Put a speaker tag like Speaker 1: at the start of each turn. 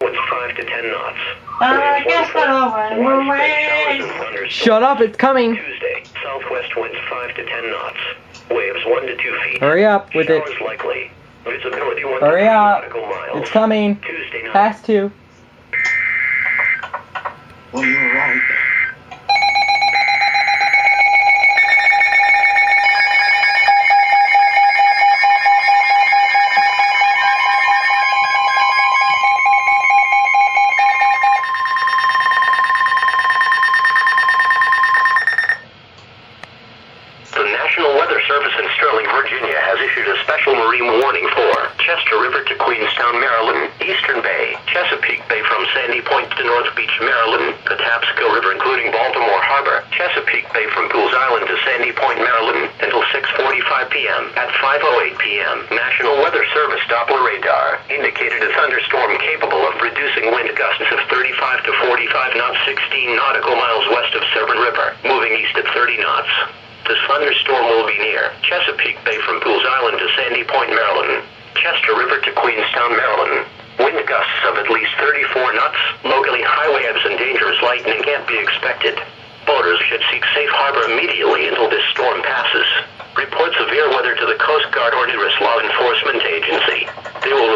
Speaker 1: Winds 5 to 10 knots.
Speaker 2: Guess what over?
Speaker 3: Shut up, it's coming.
Speaker 1: Tuesday, southwest winds 5 to 10 knots. Waves 1 to 2 feet.
Speaker 3: Hurry up with it.
Speaker 1: Showers likely. Visibility 1
Speaker 3: Hurry
Speaker 1: to 3
Speaker 3: up.
Speaker 1: nautical miles.
Speaker 3: It's coming.
Speaker 1: Tuesday night.
Speaker 3: Has to.
Speaker 4: Well, you're right.
Speaker 1: The National Weather Service in Sterling, Virginia has issued a special marine warning for Chester River to Queenstown, Maryland, Eastern Bay, Chesapeake Bay from Sandy Point to North Beach, Maryland, Patapsco River including Baltimore Harbor, Chesapeake Bay from Pools Island to Sandy Point, Maryland, until 6:45 p.m. At 5:08 p.m., National Weather Service Doppler radar indicated a thunderstorm capable of producing wind gusts of 35 to 45 knots, 16 nautical miles west of Severn River, moving east at 30 knots. This thunderstorm will be near Chesapeake Bay from Pools Island to Sandy Point, Maryland, Chester River to Queenstown, Maryland. Wind gusts of at least 34 knots. Locally, high waves and dangerous lightning can't be expected. Boaters should seek safe harbor immediately until this storm passes. Report severe weather to the Coast Guard or nearest law enforcement agency. They will